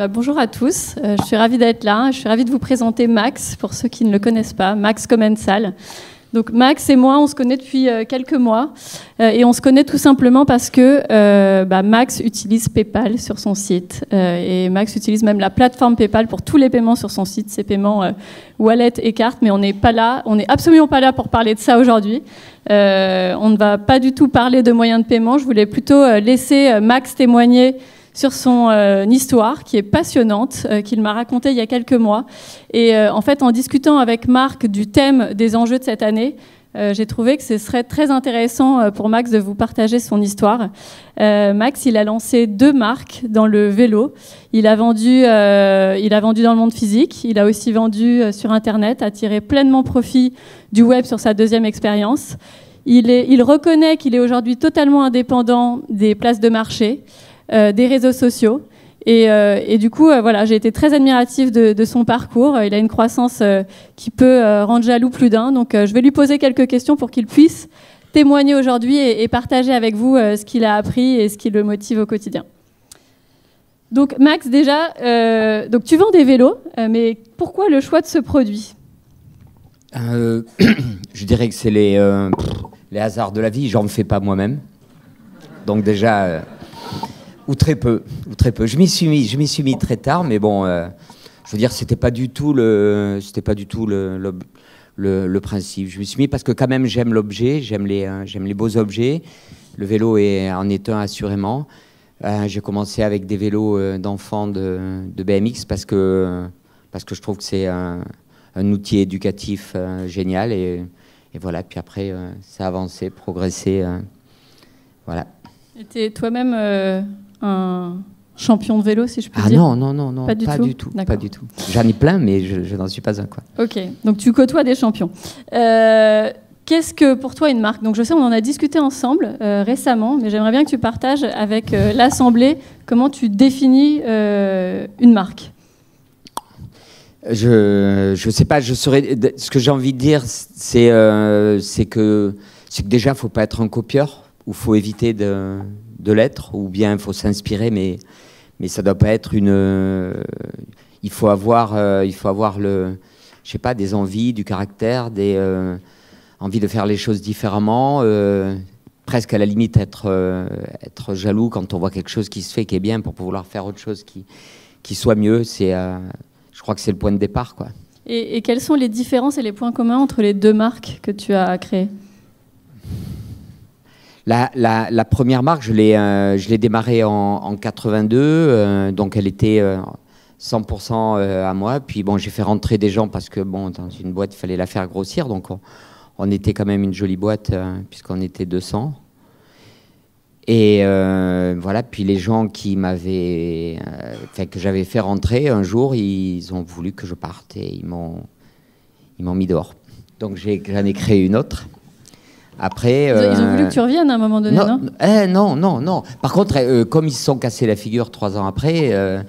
Bonjour à tous, je suis ravie d'être là. Je suis ravie de vous présenter Max, pour ceux qui ne le connaissent pas, Max Commensal. Donc Max et moi, on se connaît depuis quelques mois et on se connaît tout simplement parce que Max utilise PayPal sur son site et Max utilise même la plateforme PayPal pour tous les paiements sur son site, ses paiements wallet et carte, mais on n'est absolument pas là pour parler de ça aujourd'hui. On ne va pas du tout parler de moyens de paiement, je voulais plutôt laisser Max témoigner sur son histoire qui est passionnante, qu'il m'a racontée il y a quelques mois. Et en fait, en discutant avec Marc du thème des enjeux de cette année, j'ai trouvé que ce serait très intéressant pour Max de vous partager son histoire. Max, il a lancé 2 marques dans le vélo. Il a vendu dans le monde physique, il a aussi vendu sur Internet, a tiré pleinement profit du web sur sa 2e expérience. Il reconnaît qu'il est aujourd'hui totalement indépendant des places de marché, des réseaux sociaux. Et du coup, voilà, j'ai été très admirative de son parcours. Il a une croissance qui peut rendre jaloux plus d'un. Donc, je vais lui poser quelques questions pour qu'il puisse témoigner aujourd'hui et partager avec vous ce qu'il a appris et ce qui le motive au quotidien. Donc, Max, déjà, donc tu vends des vélos, mais pourquoi le choix de ce produit ? Je dirais que c'est les hasards de la vie. J'en fais pas moi-même. Donc déjà... Ou très peu. Je m'y suis mis très tard, mais bon, je veux dire, c'était pas du tout le principe. Je m'y suis mis parce que quand même j'aime l'objet, j'aime les beaux objets. Le vélo en est un assurément. J'ai commencé avec des vélos d'enfants de BMX parce que je trouve que c'est un outil éducatif génial et voilà. Puis après, ça a avancé, progressé, voilà. Et t'es toi-même un champion de vélo, si je puis dire ? Non, pas du tout. J'en ai plein, mais je n'en suis pas un, quoi. Ok, donc tu côtoies des champions. Qu'est-ce que pour toi une marque ? Donc je sais, on en a discuté ensemble récemment, mais j'aimerais bien que tu partages avec l'Assemblée comment tu définis une marque. Je sais pas, ce que j'ai envie de dire, c'est que déjà, faut pas être un copieur, ou faut éviter de l'être, ou bien il faut s'inspirer, mais ça doit pas être il faut avoir des envies, du caractère, envie de faire les choses différemment, presque à la limite être jaloux quand on voit quelque chose qui se fait, qui est bien, pour pouvoir faire autre chose qui soit mieux. Je crois que c'est le point de départ, quoi. Et quelles sont les différences et les points communs entre les 2 marques que tu as créées ? La première marque, je l'ai démarrée en 82, donc elle était 100% à moi. Puis bon, j'ai fait rentrer des gens parce que bon, dans une boîte, il fallait la faire grossir. Donc on était quand même une jolie boîte puisqu'on était 200. Et voilà, puis les gens que j'avais fait rentrer, un jour, ils ont voulu que je parte et ils m'ont mis dehors. Donc j'en ai créé une autre. Après, ils ont voulu que tu reviennes à un moment donné, non. Par contre, comme ils se sont cassés la figure 3 ans après,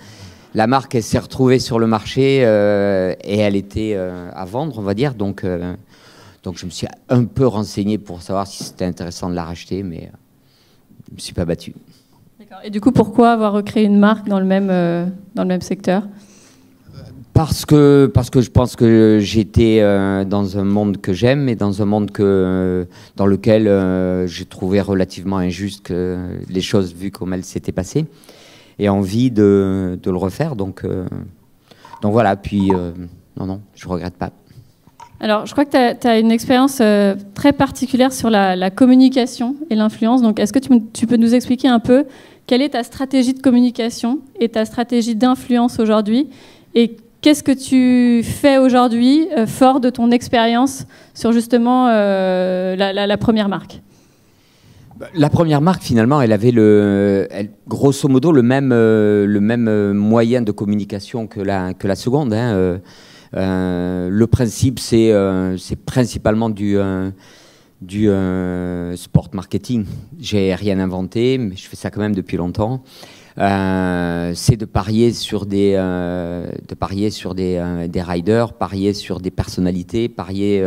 la marque, elle s'est retrouvée sur le marché et elle était à vendre, on va dire. Donc je me suis un peu renseigné pour savoir si c'était intéressant de la racheter, mais je ne me suis pas battu. D'accord. Et du coup, pourquoi avoir recréé une marque dans le même secteur ? Parce que je pense que j'étais dans un monde que j'aime et dans un monde dans lequel j'ai trouvé relativement injuste les choses vues comme elles s'étaient passées et envie de le refaire. Donc voilà, puis non, je ne regrette pas. Alors, je crois que tu as une expérience très particulière sur la communication et l'influence. Donc, est-ce que tu peux nous expliquer un peu quelle est ta stratégie de communication et ta stratégie d'influence aujourd'hui ? Et qu'est-ce que tu fais aujourd'hui fort de ton expérience sur justement la première marque ? La première marque, finalement, elle avait grosso modo le même moyen de communication que la seconde, hein. Le principe, c'est principalement du sport marketing. J'ai rien inventé, mais je fais ça quand même depuis longtemps. C'est de parier sur des riders, parier sur des personnalités, parier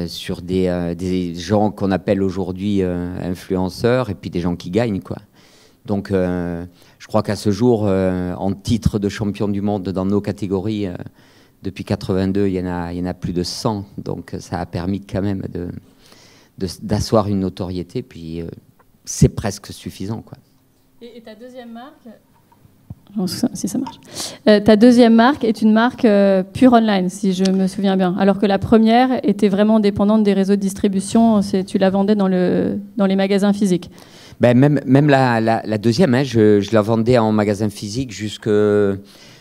sur des gens qu'on appelle aujourd'hui influenceurs, et puis des gens qui gagnent, quoi. Donc, je crois qu'à ce jour, en titre de champion du monde dans nos catégories, depuis 82, il y en a plus de 100. Donc, ça a permis quand même d'asseoir une notoriété. Puis, c'est presque suffisant, quoi. Et ta deuxième marque, si ça marche. Ta deuxième marque est une marque pure online, si je me souviens bien. Alors que la première était vraiment dépendante des réseaux de distribution. Tu la vendais dans les magasins physiques. Ben même la deuxième, hein, je la vendais en magasin physique jusque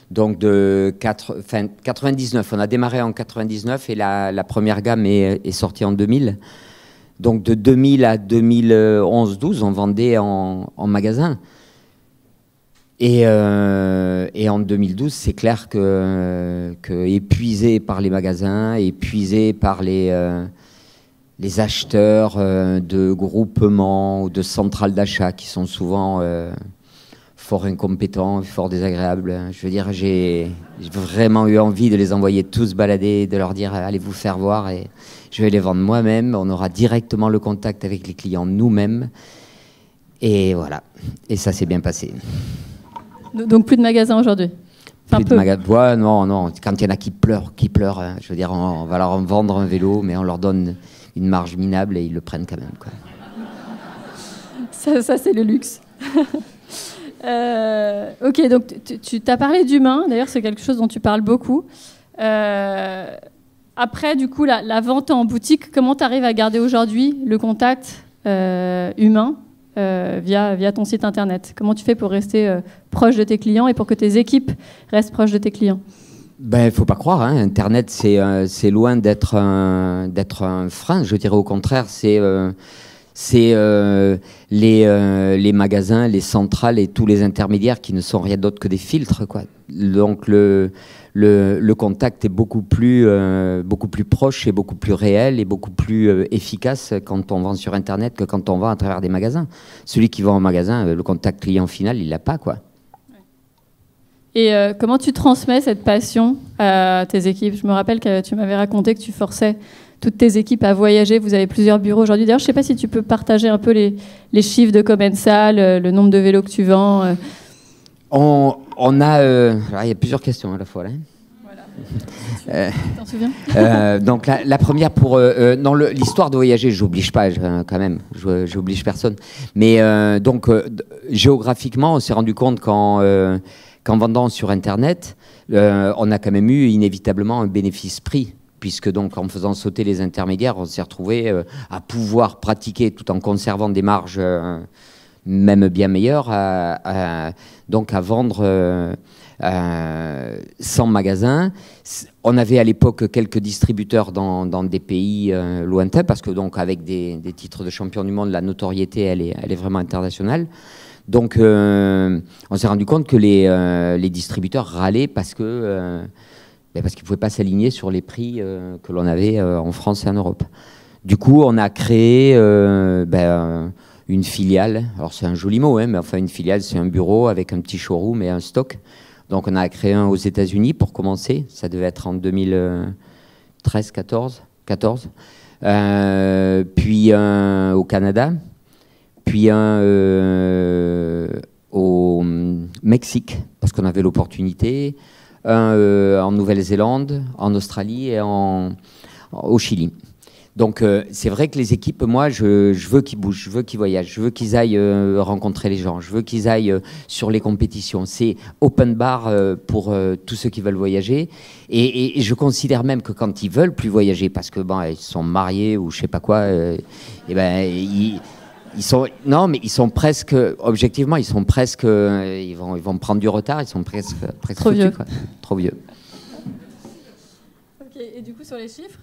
donc de 99. On a démarré en 99 et la première gamme est sortie en 2000. Donc de 2000 à 2011-12, on vendait en magasin. Et en 2012, c'est clair que épuisé par les magasins, épuisé par les acheteurs de groupements ou de centrales d'achat qui sont souvent fort incompétents, fort désagréables. Je veux dire, j'ai vraiment eu envie de les envoyer tous balader, de leur dire allez vous faire voir et je vais les vendre moi-même. On aura directement le contact avec les clients nous-mêmes. Et voilà. Et ça s'est bien passé. Donc plus de magasins aujourd'hui? Plus de magasins. Ouais, non. Quand il y en a qui pleurent, hein, je veux dire, on va leur vendre un vélo, mais on leur donne une marge minable et ils le prennent quand même, quoi. Ça c'est le luxe. Ok, donc tu t'as parlé d'humain. D'ailleurs, c'est quelque chose dont tu parles beaucoup. Après, du coup, la vente en boutique, comment tu arrives à garder aujourd'hui le contact humain via ton site internet? Comment tu fais pour rester proche de tes clients et pour que tes équipes restent proches de tes clients? Ben, faut pas croire, hein. Internet, c'est loin d'être un frein. Je dirais au contraire, c'est les magasins, les centrales et tous les intermédiaires qui ne sont rien d'autre que des filtres, quoi. Donc le contact est beaucoup plus proche et beaucoup plus réel et beaucoup plus efficace quand on vend sur Internet que quand on vend à travers des magasins. Celui qui vend en magasin, le contact client final, il l'a pas, quoi. Et comment tu transmets cette passion à tes équipes? Je me rappelle que tu m'avais raconté que tu forçais toutes tes équipes à voyager. Vous avez plusieurs bureaux aujourd'hui. D'ailleurs, je ne sais pas si tu peux partager un peu les chiffres de Commensal, le nombre de vélos que tu vends. On a... il y a plusieurs questions à la fois, là. Voilà. T'en souviens? Donc la première, pour dans l'histoire de voyager, j'oblige pas quand même, j'oblige personne. Mais géographiquement, on s'est rendu compte qu'en vendant sur Internet, on a quand même eu inévitablement un bénéfice-prix, puisque donc en faisant sauter les intermédiaires, on s'est retrouvé à pouvoir pratiquer tout en conservant des marges même bien meilleures, donc à vendre sans magasin. On avait à l'époque quelques distributeurs dans des pays lointains, parce que donc avec des titres de champion du monde, la notoriété elle est vraiment internationale. Donc on s'est rendu compte que les distributeurs râlaient parce qu'ils ne pouvaient pas s'aligner sur les prix que l'on avait en France et en Europe. Du coup, on a créé une filiale. Alors c'est un joli mot, hein, mais enfin une filiale, c'est un bureau avec un petit showroom et un stock. Donc on a créé un aux États-Unis pour commencer. Ça devait être en 2013-14. Puis un au Canada. Puis un au Mexique, parce qu'on avait l'opportunité. Un en Nouvelle-Zélande, en Australie et au Chili. Donc c'est vrai que les équipes, moi, je veux qu'ils bougent, je veux qu'ils voyagent, je veux qu'ils aillent rencontrer les gens, je veux qu'ils aillent sur les compétitions. C'est open bar pour tous ceux qui veulent voyager. Et je considère même que quand ils veulent plus voyager, parce que ils sont mariés ou je sais pas quoi, ils sont presque, objectivement, ils vont prendre du retard, ils sont presque trop vieux. Quoi. Trop vieux. Ok, et du coup sur les chiffres?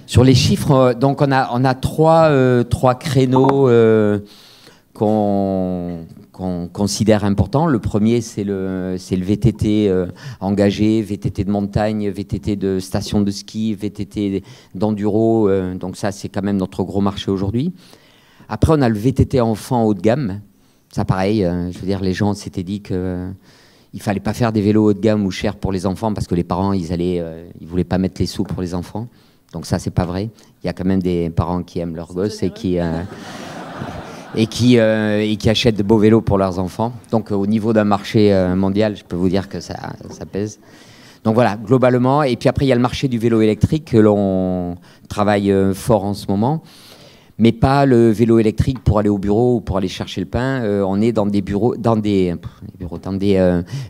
Sur les chiffres, donc on a trois créneaux qu'on considère importants. Le premier, c'est le VTT engagé, VTT de montagne, VTT de station de ski, VTT d'enduro. Donc ça, c'est quand même notre gros marché aujourd'hui. Après, on a le VTT enfant haut de gamme. Ça, pareil, je veux dire, les gens s'étaient dit que il fallait pas faire des vélos haut de gamme ou chers pour les enfants parce que les parents, ils voulaient pas mettre les sous pour les enfants. Donc ça, c'est pas vrai. Il y a quand même des parents qui aiment leurs gosses et qui et qui achètent de beaux vélos pour leurs enfants. Donc au niveau d'un marché mondial, je peux vous dire que ça pèse. Donc voilà, globalement. Et puis après, il y a le marché du vélo électrique que l'on travaille fort en ce moment. Mais pas le vélo électrique pour aller au bureau ou pour aller chercher le pain. On est dans des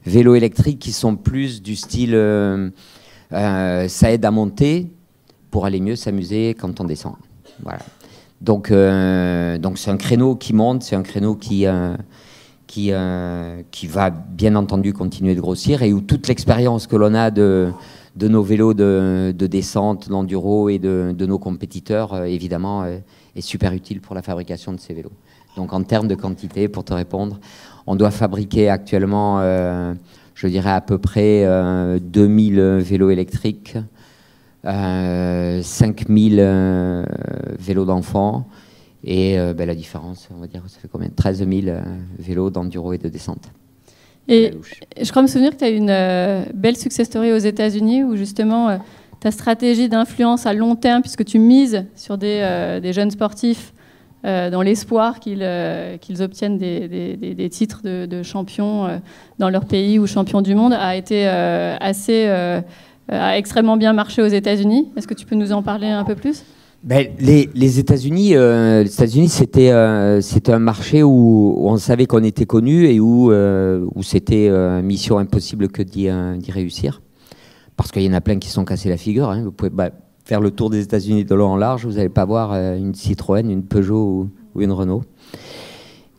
vélos électriques qui sont plus du style ça aide à monter pour aller mieux s'amuser quand on descend. Voilà. Donc c'est un créneau qui monte, c'est un créneau qui va bien entendu continuer de grossir et où toute l'expérience que l'on a de nos vélos de descente, d'enduro et de nos compétiteurs, évidemment, est super utile pour la fabrication de ces vélos. Donc en termes de quantité, pour te répondre, on doit fabriquer actuellement, je dirais à peu près 2000 vélos électriques, 5000 vélos d'enfants et la différence, on va dire, ça fait combien? 13 000 vélos d'enduro et de descente. Et je crois me souvenir que tu as eu une belle success story aux États-Unis où justement ta stratégie d'influence à long terme, puisque tu mises sur des jeunes sportifs dans l'espoir qu'ils obtiennent des titres de champions dans leur pays ou champions du monde, a été a extrêmement bien marché aux États-Unis. Est-ce que tu peux nous en parler un peu plus? Les États-Unis, c'était un marché où on savait qu'on était connu et où c'était mission impossible que d'y réussir. Parce qu'il y en a plein qui se sont cassés la figure. Hein. Vous pouvez faire le tour des États-Unis de long en large, vous n'allez pas voir une Citroën, une Peugeot ou une Renault.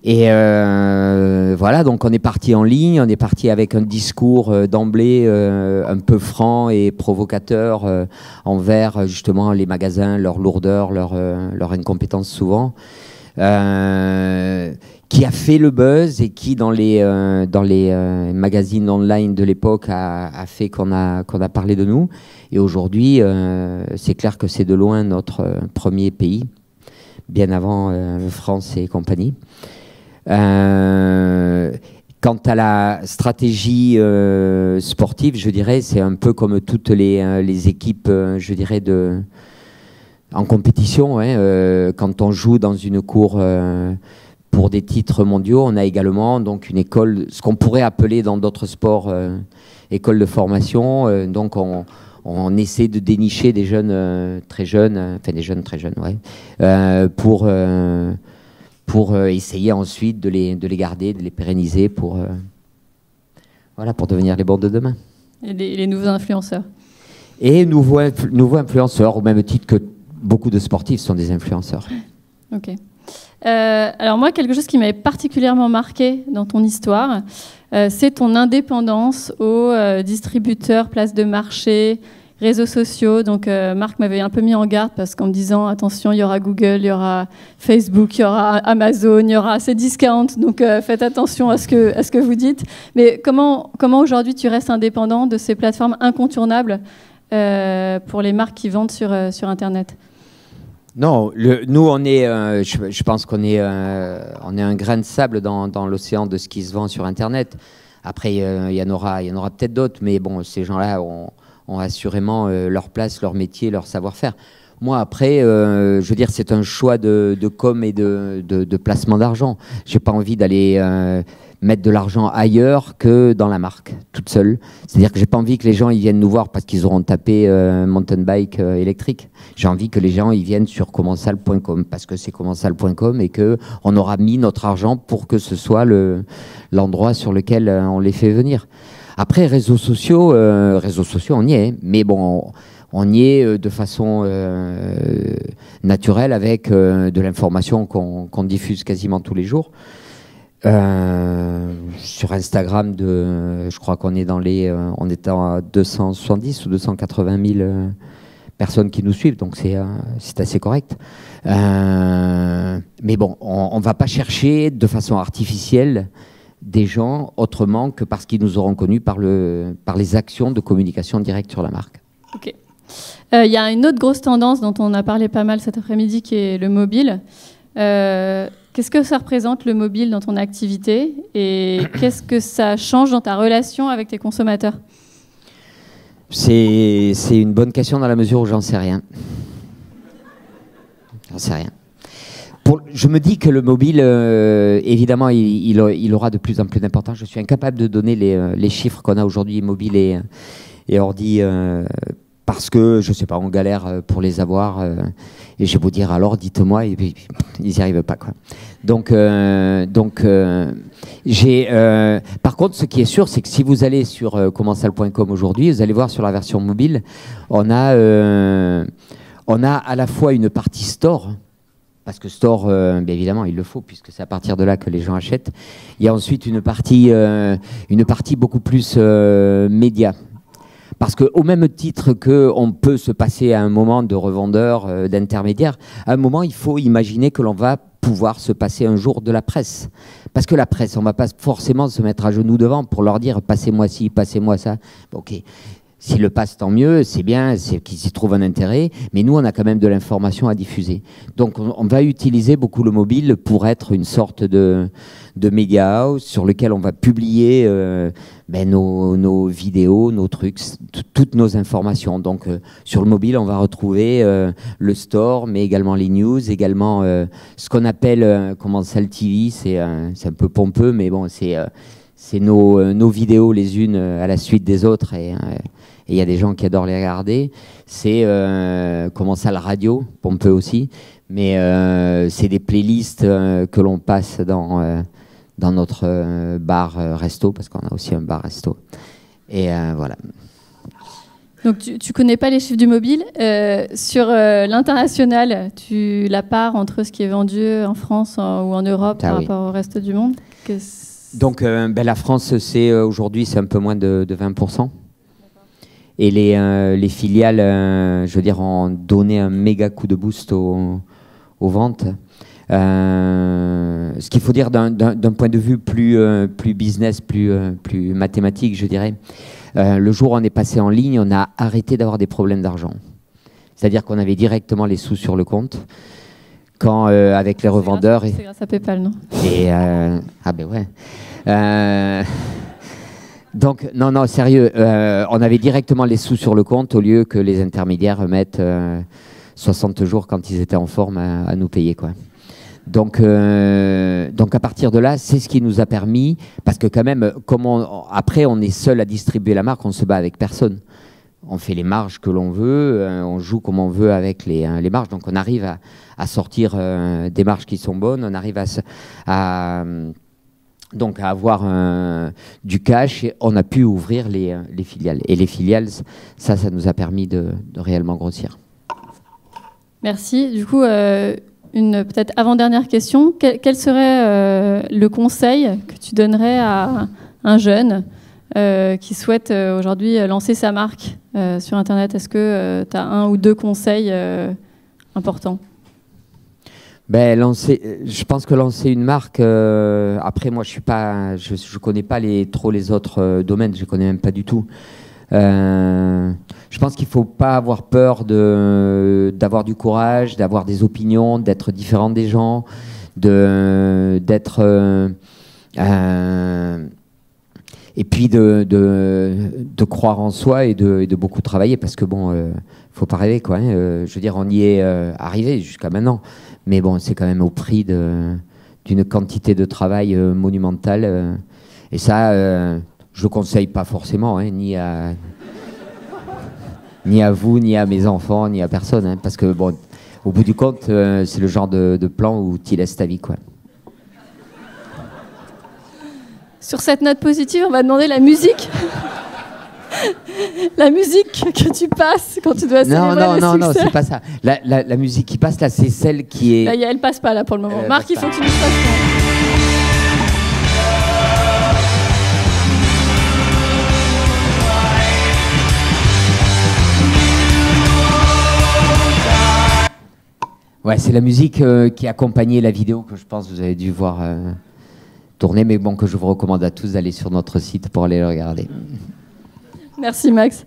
Et voilà, donc on est parti en ligne, on est parti avec un discours d'emblée un peu franc et provocateur envers justement les magasins, leur lourdeur, leur incompétence souvent, qui a fait le buzz et qui dans les magazines online de l'époque a fait qu'on a parlé de nous. Et aujourd'hui, c'est clair que c'est de loin notre premier pays, bien avant France et compagnie. Quant à la stratégie sportive, je dirais, c'est un peu comme toutes les équipes, je dirais, en compétition. Hein, quand on joue dans une cour pour des titres mondiaux, on a également donc une école, ce qu'on pourrait appeler dans d'autres sports école de formation. Donc on essaie de dénicher des jeunes très jeunes, enfin des jeunes très jeunes, ouais, pour essayer ensuite de les garder, de les pérenniser pour devenir les bons de demain. Et les nouveaux influenceurs. Et nouveaux influenceurs, au même titre que beaucoup de sportifs sont des influenceurs. Ok. Alors moi, quelque chose qui m'avait particulièrement marqué dans ton histoire, c'est ton indépendance aux distributeurs, places de marché, réseaux sociaux. Donc Marc m'avait un peu mis en garde parce qu'en me disant attention, il y aura Google, il y aura Facebook, il y aura Amazon, il y aura Cdiscount, donc faites attention à ce que vous dites. Mais comment aujourd'hui tu restes indépendant de ces plateformes incontournables pour les marques qui vendent sur Internet? Non, nous on est, je pense qu'on est un grain de sable dans l'océan de ce qui se vend sur Internet. Après il y en aura peut-être d'autres, mais bon, ces gens-là ont assurément leur place, leur métier, leur savoir-faire. Moi, après, je veux dire, c'est un choix de com et de placement d'argent. J'ai pas envie d'aller mettre de l'argent ailleurs que dans la marque, toute seule. C'est-à-dire que j'ai pas envie que les gens ils viennent nous voir parce qu'ils auront tapé mountain bike électrique. J'ai envie que les gens ils viennent sur commensal.com parce que c'est commensal.com et que on aura mis notre argent pour que ce soit l'endroit sur lequel on les fait venir. Après, réseaux sociaux, on y est. Mais bon, on y est de façon naturelle avec de l'information qu'on diffuse quasiment tous les jours. Sur Instagram, je crois qu'on est on est à 270 ou 280 000 personnes qui nous suivent, donc c'est assez correct. Mais bon, on ne va pas chercher de façon artificielle des gens autrement que parce qu'ils nous auront connus par les actions de communication directe sur la marque. Ok. Y a une autre grosse tendance dont on a parlé pas mal cet après-midi qui est le mobile. Qu'est-ce que ça représente le mobile dans ton activité et qu'est-ce que ça change dans ta relation avec tes consommateurs? C'est une bonne question dans la mesure où j'en sais rien. J'en sais rien. Je me dis que le mobile, évidemment, il aura de plus en plus d'importance. Je suis incapable de donner les chiffres qu'on a aujourd'hui, mobile et ordi, parce que, je sais pas, on galère pour les avoir. Et je vais vous dire, alors, dites-moi, et puis, ils n'y arrivent pas, quoi. Donc, par contre, ce qui est sûr, c'est que si vous allez sur commensal.com aujourd'hui, vous allez voir sur la version mobile, on a à la fois une partie store, parce que store, bien évidemment, il le faut, puisque c'est à partir de là que les gens achètent. Il y a ensuite une partie beaucoup plus média. Parce qu'au même titre qu'on peut se passer à un moment de revendeur, d'intermédiaire, à un moment, il faut imaginer que l'on va pouvoir se passer un jour de la presse. Parce que la presse, on ne va pas forcément se mettre à genoux devant pour leur dire « passez-moi ci, passez-moi ça ». Ok. S'ils le passent, tant mieux, c'est bien, c'est qu'ils y trouvent un intérêt, mais nous, on a quand même de l'information à diffuser. Donc, on va utiliser beaucoup le mobile pour être une sorte de média house sur lequel on va publier nos vidéos, nos trucs, toutes nos informations. Donc, sur le mobile, on va retrouver le store, mais également les news, également ce qu'on appelle Commensal TV, c'est un peu pompeux, mais bon, c'est nos vidéos les unes à la suite des autres, et il y a des gens qui adorent les regarder. C'est Commensal Radio, pompeux aussi, mais c'est des playlists que l'on passe dans notre bar-resto, parce qu'on a aussi un bar-resto. Et voilà. Donc tu connais pas les chiffres du mobile. Sur l'international, la part entre ce qui est vendu en France ou en Europe par rapport au reste du monde. Donc la France, aujourd'hui, c'est un peu moins de 20%. Et les filiales, je veux dire, ont donné un méga coup de boost aux ventes. Ce qu'il faut dire d'un point de vue plus business, plus mathématique, je dirais, le jour où on est passé en ligne, on a arrêté d'avoir des problèmes d'argent. C'est-à-dire qu'on avait directement les sous sur le compte. Quand, avec les revendeurs... C'est grâce à PayPal, non? Ah ben ouais. Donc, non, sérieux, on avait directement les sous sur le compte au lieu que les intermédiaires mettent 60 jours quand ils étaient en forme à nous payer, quoi. Donc à partir de là, c'est ce qui nous a permis, parce que quand même, après on est seul à distribuer la marque, on se bat avec personne. On fait les marges que l'on veut, on joue comme on veut avec les marges, donc on arrive à sortir des marges qui sont bonnes, on arrive à avoir du cash, et on a pu ouvrir les filiales. Et les filiales, ça nous a permis de réellement grossir. Merci. Du coup, une peut-être avant-dernière question. Quel serait le conseil que tu donnerais à un jeune qui souhaite aujourd'hui lancer sa marque sur Internet? Est-ce que tu as un ou deux conseils importants? Je pense que lancer une marque, après moi je connais pas trop les autres domaines, je connais même pas du tout. Je pense qu'il faut pas avoir peur d'avoir du courage, d'avoir des opinions, d'être différent des gens, et puis de croire en soi et de beaucoup travailler, parce que bon, faut pas rêver, quoi, hein. Je veux dire, on y est arrivé jusqu'à maintenant, mais bon, c'est quand même au prix d'une quantité de travail monumentale, et ça, je le conseille pas forcément, hein, ni à vous, ni à mes enfants, ni à personne, hein, parce que bon, au bout du compte, c'est le genre de plan où tu laisses ta vie, quoi. Sur cette note positive, on va demander la musique. La musique que tu passes quand tu dois célébrer le succès. Non, c'est pas ça. La musique qui passe là, c'est celle qui est... Là, elle passe pas là pour le moment. Marc, il faut que tu nous fasses. Ouais, c'est la musique qui accompagnait la vidéo que je pense que vous avez dû voir tourner, mais bon, que je vous recommande à tous d'aller sur notre site pour aller le regarder. Merci Max.